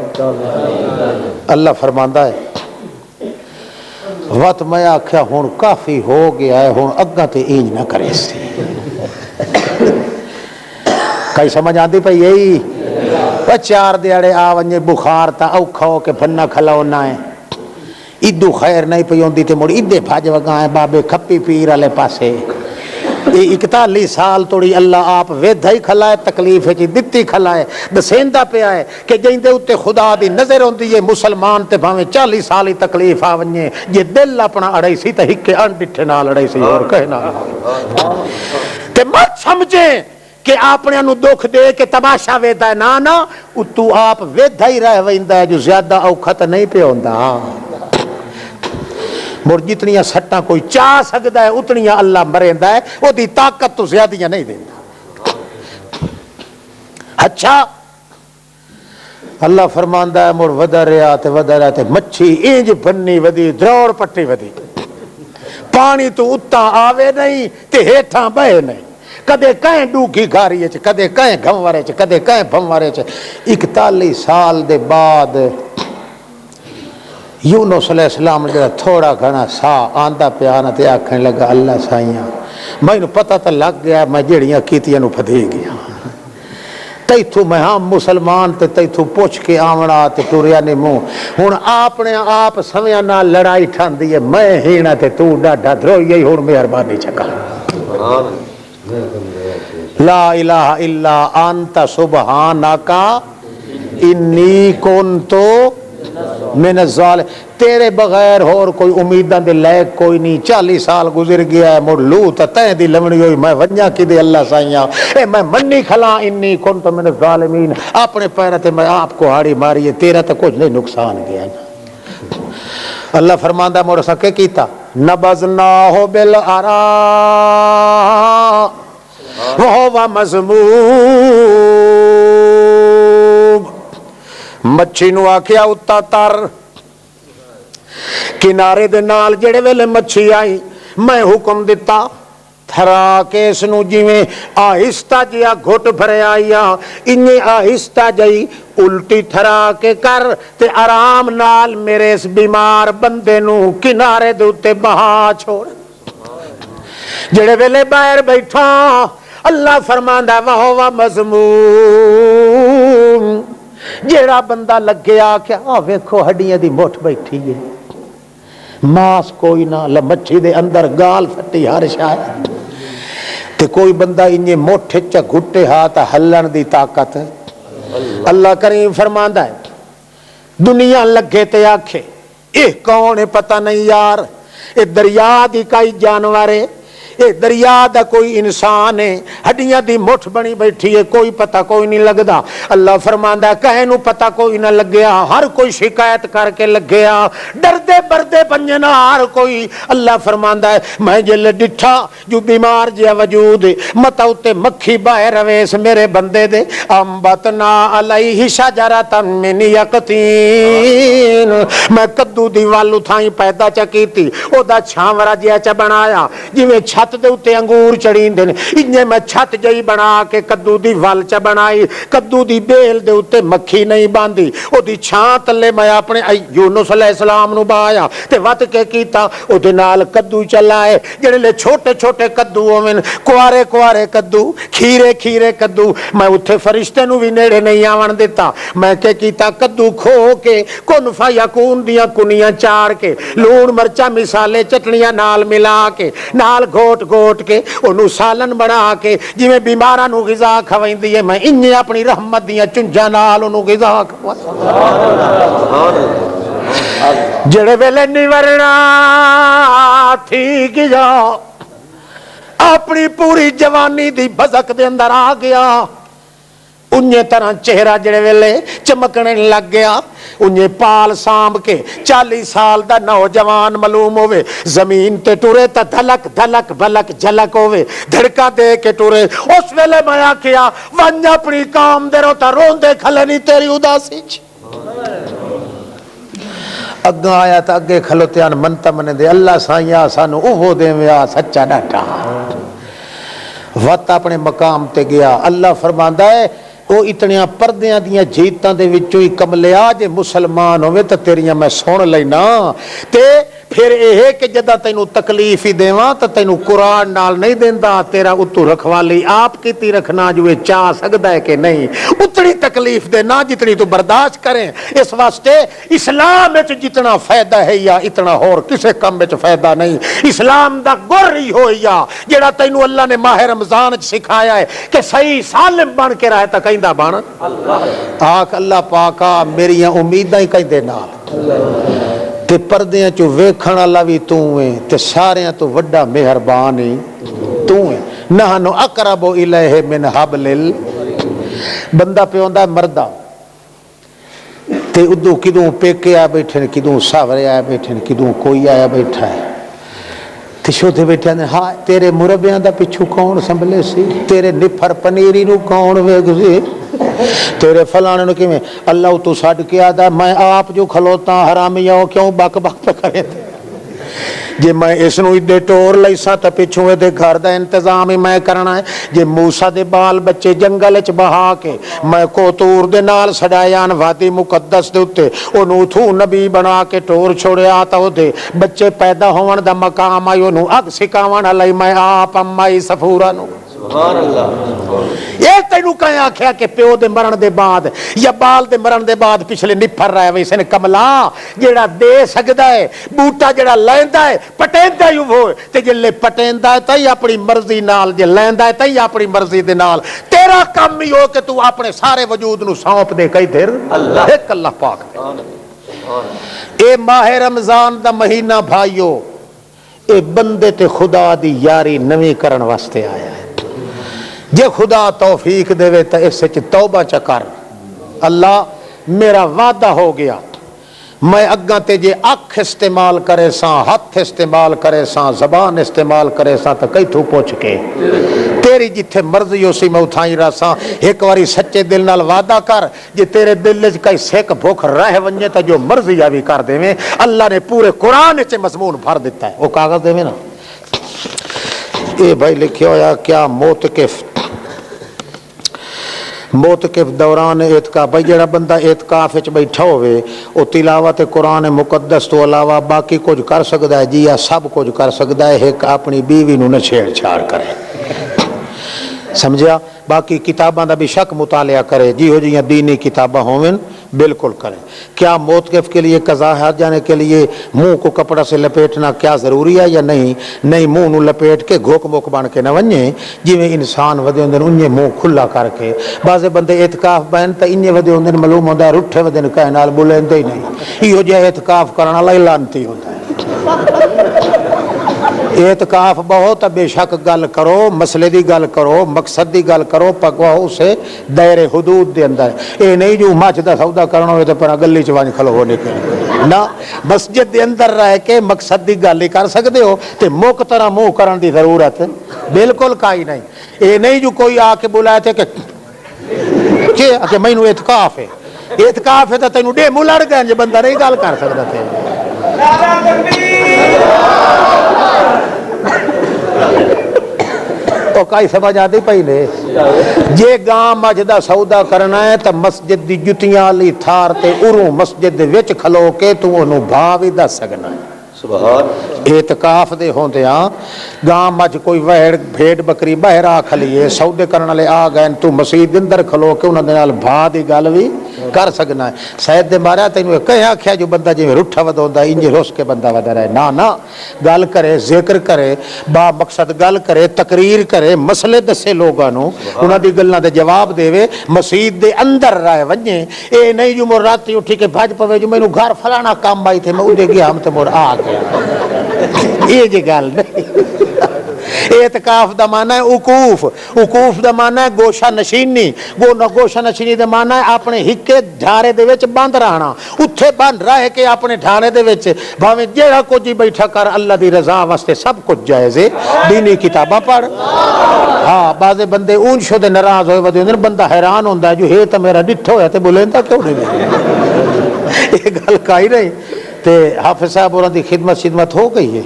اللہ فرماندا ہے وقت میں آکھیا ہون کافی ہو گیا ہے ہون اگا تے اینج نہ کرے سی کئی سمجھ آندی پئی یہی چار دیاڑے آونجے بخار تا اوکھا ہو کے پھنا کھلاونا ہے ادو خیر نہیں پی ہوندی تے مڑ ادے بھاج وگائیں بابے کھپی پیر والے پاسے 41 سال توڑی اللہ آپ ویدھا ہی کھلائے تکلیف چی دتی کھلائے دسیندا پیا ہے کہ جیندے اتے خدا دی نظر ہوندی ہے مسلمان تے بھاویں 40 سال ہی تکلیف آونجے جے دل اپنا اڑائی سی تے ہکے ان ڈٹھے نال اڑائی سی اور کہنا تے مت سمجھیں کہ اپنے نو دکھ دے کے تماشا ویدا ہے نا تو آپ ویدھا ہی رہ ویندا ہے جو زیادہ اوکھا تے نہیں پیا ہوندا مر جتنیاں سٹاں کوئی چاہ سکتا ہے اتنیاں اللہ مریندا ہے وہ دی طاقت تو زیادیاں نہیں دیندا اچھا اللہ فرماندا ہے مر ودا رہا تے مچھی اینج بنی ودی دروڑ پٹی ودی پانی تو اتاں آوے نہیں تے ہیٹھاں بہے نہیں کدے کہیں ڈوکی گھاری چ کدے کہیں گھموارے چ کدے کہیں بھموارے چ 41 سال دے بعد یونس علیہ السلام جڑا تھوڑا گھنا سا آندا پیا نہ تے آکھن لگا اللہ سائیاں مینوں پتہ تے لگ گیا میں جڑیاں کیتیاں نو پھدے گیا تیتھوں میں ہاں مسلمان تے تیتھوں پوچھ کے آونا تے ٹریا نہیں منہ ہن اپنے آپ سویاں نال لڑائی ٹھاندی ہے میں ہینا تے تو ڈاڈا دروئی ہن مہربانی چکا لا الہ الا انت سبحانک انی کنت من الظالمین تیرے بغیر اور کوئی امیداں دے لائق کوئی نہیں 40 سال گزر گیا ہے مڑ لو تے تیں دی لمڑی ہوئی میں ونجا کی دے اللہ سائیاں اے میں منی کھلا انی کنت من الظالمین اپنے پیرا تے میں آپ کو ہاڑی ماری ہے تیرا تے کچھ نہیں نقصان گیا نا اللہ فرماندا موڑ سکے کیتا نبذناہ بالعراء وہو مذموم مچھی نو آکھیا اتا تر کنارے دے نال جڑے ویلے مچھی آئی میں حکم دیتا تھرا کے اس نو جویں آہستہ جیا گھٹ بھرے آئیا انہیں آہستہ جئی الٹی تھرا کے کر تے آرام نال میرے اس بیمار بندے نو کنارے دے اتے بہا چھوڑ جڑے ویلے باہر بیٹھا اللہ فرماندا وہو مذموم جیڑا بندہ لگے آکھیا ویکھو ہڈیاں دی مٹھ بیٹھی ہے ماس کوئی نہ مچھی دے اندر گال پھٹی ہر شاید تے کوئی بندہ انجے مٹھ چ گھٹے ہاتھ ہلن دی طاقت اللہ کریم فرماندا ہے دنیا لگے تے آکھے اے کون ہے پتہ نہیں یار اے دریا دی کئی جانور ہے یہ دریا دا کوئی انسان ہے ہڈیاں دی مٹھ بنی بیٹھی ہے کوئی پتہ کوئی نہیں لگدا اللہ فرماندا ہے کہیں نو پتہ کوئی نہ لگیا ہر کوئی شکایت کر کے لگیا ڈردے بردے پنجے نہ ہر کوئی اللہ فرماندا ہے میں جل ڈٹھا جو بیمار جیا وجود متا اتے مکھی باہر رویس میرے بندے دے امبتنا علیہ شجرۃ من یقطین میں کدو دی والو تھائی پیدا چا کیتی او دا چھاورا جیا چا بنایا جویں چھت دے اتے انگور چڑیندے نے انجے میں چھت جئی بنا کے کدو دی وال چا بنائی کدو دی بیل دے اتے مکھی نہیں باندھی او دی چھاں تلے میں اپنے یونس علیہ السلام نو بایا تے وت کے کیتا او دے نال کدو چلائے جڑے لے چھوٹے چھوٹے کدو ہوویں کوارے کوارے کدو کھیرے کھیرے کدو میں اتھے فرشتے نو بھی نیڑے نہیں آون دیتا میں کہ کیتا کدو کھو کے کن فیکون دیاں کنیاں چاڑ کے لون مرچا مسالے چٹنیاں نال ملا کے نال گھوٹ گھوٹ کے انہوں سالن بنا کے جی میں بیماراں نو غذا کھوائندی ہے میں انہیں اپنی رحمت دیاں چنجاں نال انہوں غذا جڑے ویلے نہیں ورنا تھی گیا اپنی پوری جوانی دی بزک دے اندر آ گیا انہیں طرح چہرہ جڑے ویلے چمکنے لگ گیا انہیں پال سامب کے 40 سال دا نوجوان معلوم ہوئے زمین تے ٹورے تا دھلک دھلک بھلک جھلک ہوئے دھڑکا دے کے ٹورے اس ویلے میں آکھیا ونجا اپنی کام دے رو تا رون دے کھلے نہیں تیری اداسی اگاں آیا تا اگے کھلوتیان منتا منے دے اللہ سائیاں سانو اوہو دے ویا سچا ڈاٹا وقت اپنے مقام تے گیا اللہ فرماندا ہے وہ اتنیاں پردیاں دیاں جیتاں دے وچوں ہی کملیا جے مسلمان ہوئے تا تیریاں میں سن لینا تے پھر یہ کہ جدہ تینوں تکلیف ہی دیواں تا تینوں قرآن نال نہیں دیندا تیرا اتو رکھوالی آپ کیتی رکھنا جو یہ چاہ سکتا ہے کہ نہیں اتنی تکلیف دینا جتنی تو برداشت کریں اس واسطے اسلام میں جتنا فائدہ ہے یا اتنا اور کسے کم میں فائدہ نہیں اسلام دا گر ہی ہو یا جڑا تینوں اللہ نے ماہ رمضان سکھایا ہے کہ صحیح سالم بن کے رہے تا کہندہ بن آکھ اللہ پاکا میری امیدیں ہی کہیں دے نال تے پردیاں چو ویکھن اللہ بھی تو ہیں تے ساریاں تو وڈا مہربان ہی تو ہیں نحنو اقرب الیہ من حبل بندہ پہ ہوندہ ہے مردہ تے ادو کدوں پیکے آیا بیٹھے ہیں کدوں ساورے آیا بیٹھے ہیں کدوں کوئی آیا بیٹھا ہے تے شوتے بیٹھے ہیں ہاں تیرے مربیاں دا پچھو کون سنبھلے سی تیرے نفر پنیری نو کون ویگ سی تیرے فلانے نو کی میں اللہ تو ساڑھ کیا دا میں آپ جو کھلوتا حرامیاں ہو کیوں بک بک پہ کرے تھے جے میں اس نو ادھے ٹور لیسا تا پچھوے دے گھر دا انتظام ہی میں کرنا ہے جے موسیٰ دے بال بچے جنگل اچ بہا کے میں کوتور دے نال سڑایان وادی مقدس دے اتے انہوں تھو نبی بنا کے ٹور چھوڑے آتا ہو دے بچے پیدا ہوان دا مقام آئی انہوں اگ سکاوان علی میں آپ امائی سفورا نو سبحان اللہ یہ تینو کہیں آکھیا کہ پیو دے مرن دے بعد یا بال دے مرن دے بعد پچھلے نپھر رہے ویسے نے کملا جیڑا دے سکدا ہے بوٹا جیڑا لیندہ ہے پٹیندہ ہی ہوئے تے جلے پٹیندہ ہے تاہی اپنی مرضی نال جے لیندہ ہے تاہی اپنی مرضی دے نال تیرا کم ہی ہو کہ تو اپنے سارے وجود نو سونپ دے کئی دیر ایک اللہ پاک دے اے ماہ رمضان دا مہینہ بھائیو اے بندے تے خدا دی یاری نویں کرن واسطے آیا ہے جے خدا توفیق دے وے تا اس سے توبہ چکر اللہ میرا وعدہ ہو گیا میں اگاں تے جے اکھ استعمال کرے ساں ہاتھ استعمال کرے ساں زبان استعمال کرے ساں تا کئی تھو پوچھ کے تیری جتھے مرضی ہو سی میں اٹھائی رہا ساں ایک واری سچے دل نال وعدہ کر جے تیرے دل وچ کئی سیک بھوک رہ ونجے تا جو مرضی آوی کر دے میں اللہ نے پورے قرآن وچ مضمون بھر دیتا ہے وہ کاغذ دے میں نا اے بھائی لکھیا ہویا کیا موتقف دوران اعتکاف بھائی جڑا بندہ اعتکاف وچ بیٹھا ہوئے او تلاوت قرآن مقدس تو علاوہ باقی کچھ کر سکدا ہے جی یا سب کچھ کر سکدا ہے ایک اپنی بیوی نو نہ چھیڑ چھاڑ کرے سمجھا باقی کتاباں دا بھی شک مطالعہ کرے جی ہو جی دینی کتاباں ہوئن بالکل کریں کیا موتقف کے لیے قضا حاج جانے کے لیے منہ کو کپڑا سے لپیٹنا کیا ضروری ہے یا نہیں منہ نو لپیٹ کے گھوک موک بن کے نہ ونجے جی میں انسان ودے ہوندے انہیں منہ کھلا کر کے بعض بندے اعتکاف بین تا انہیں ودے ہوندے معلوم ہوندا رٹھے ودے نے کہے نال بولیندے ہی نہیں ایہو جہا اعتکاف کرنا والا لعنتی ہوندا ہے اعتکاف بہت بے شک گل کرو، مسئلے دی گل کرو، مقصد دی گل کرو، پکواؤ اسے دائرے حدود دے اندر. اے نہیں جو مچ دا سودا کرنا ہوئے تو پر گلی چ ون کھلو ہو نکل نہ، مسجد دے اندر رہ کے مقصد دی گل ہی کر سکتے ہو تے مک طرح منہ کرن دی ضرورت بالکل کائی نہیں. اے نہیں جو کوئی آ کے بلائے تھے کہ مینو اعتکاف ہے، اعتکاف ہے تو تینوں ڈے منہ لڑ گئے جی بندہ نہیں گل کر سکتا تھے. کائی سمجھ آتی پئی نے جے گاں مجھ دا سودا کرنا ہے تو مسجد دی جتیاں لی تھار تے اروں مسجد دے وچ کھلو کے تو انہوں بھا بھی دس سکنا ہے. اعتکاف دے ہوندے ہاں گاں مجھ کوئی وہڑ بھیڑ بکری باہر آ کھلیے سودے کرنے والے آ گئے تو مسجد اندر کھلو کے انہاں دے نال بھا دی گل بھی کر سکنا ہے. سید دے مارا تینوں کہیں آکھیا جو بندہ جی رٹھا ودوندا انج رس کے بندہ ودا رہے نہ گل کرے، ذکر کرے، با مقصد گل کرے، تقریر کرے، مسئلے دسے لوگاں نو، انہاں دی گلاں دے جواب دے، مسجد دے اندر رہ ونجے. اے نہیں جو مر راتی اٹھی کے بھج پوے جو مینوں گھر فلانا کام آئی تھے میں اودے گیا ہم تے مر آ گیا. یہ جی گل نہیں. اعتکاف دا معنی ہے وقوف، وقوف دا معنی ہے گوشہ نشینی، گوشہ نشینی دا معنی ہے اپنے ہکے ڈھارے دے وچ بند رہنا، اتھے بند رہ کے اپنے ڈھارے دے وچ بھاویں جیڑا کچھ بیٹھا کر اللہ دی رضا واسطے سب کچھ جائز ہے. دینی کتاباں پڑھ. ہاں بعض بندے اون شدے ناراض ہوئے ودے بندہ حیران ہوندا ہے جو ہے تو میرا ڈٹھ ہویا تے بولیندا کیوں نہیں. یہ گل کائی نہیں. تے حافظ صاحب انہاں دی خدمت ہو گئی ہے.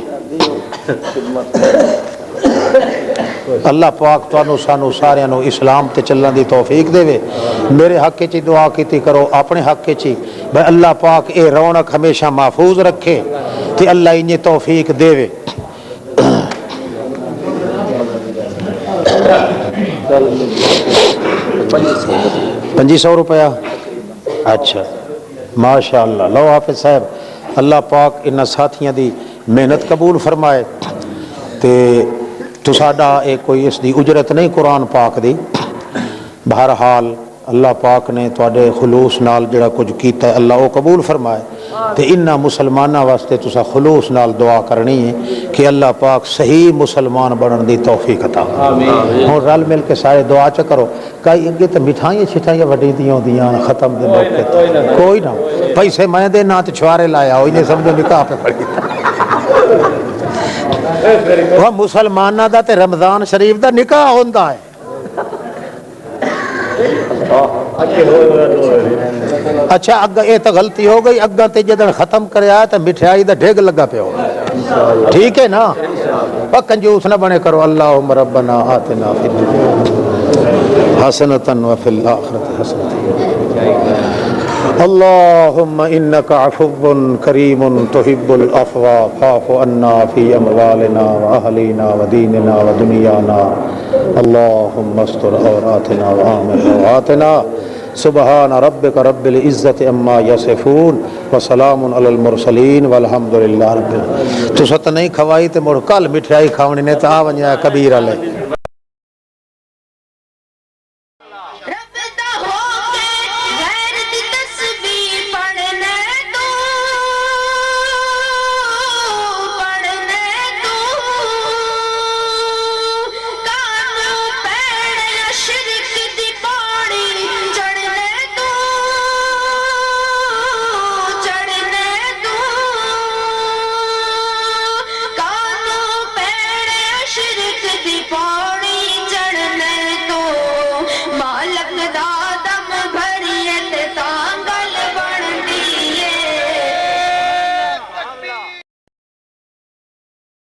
اللہ پاک تانوں سانوں سارے نو اسلام تے چلن دی توفیق دے. میرے حق چ دعا کیتی کرو، اپنے حق چ بھئی اللہ پاک اے رونق ہمیشہ محفوظ رکھے تے اللہ انہیں توفیق دے. 2500 روپیہ اچھا ماشاءاللہ. لو حافظ صاحب اللہ پاک انہاں ساتھیاں دی محنت قبول فرمائے تے تو ساڈا ایک کوئی اس دی اجرت نہیں قرآن پاک دی. بہرحال اللہ پاک نے تواڈے خلوص نال جڑا کچھ کیتا ہے اللہ وہ قبول فرمائے تے انہاں مسلماناں واسطے تسا خلوص نال دعا کرنی ہے کہ اللہ پاک صحیح مسلمان بنن دی توفیق عطا. ہن رل مل کے سارے دعا چ کرو. کئی اگے تے مٹھائیاں چھٹائیاں وڈی دیاں ہوندیاں ختم دے موقع تے کوئی نہ پیسے میں دے نہ تے چھوارے لایا ہوئی نے سمجھو نکاح پہ پڑی. وہ مسلمانہ دا تے رمضان شریف دا نکاح ہوندا ہے. اچھا اگا یہ تو غلطی ہو گئی، اگا تے جدن ختم کریا تے مٹھائی دا ڈھگ لگا پیا ہو. ٹھیک ہے نا، کنجوس نہ بنے کرو. اللہم ربنا آتنا فی الدنیا حسنۃ وفی الآخرۃ حسنۃ. اللهم انك عفو كريم تحب العفو فاعف عنا في اموالنا واهلنا وديننا ودنيانا. اللهم استر عوراتنا وآمن روعاتنا. سبحان ربك رب العزة عما يصفون وسلام على المرسلين والحمد لله رب العالمين. تو ست نہیں کھوائی تے مڑ کل مٹھائی کھاونی نے تا ونجا کبیر والے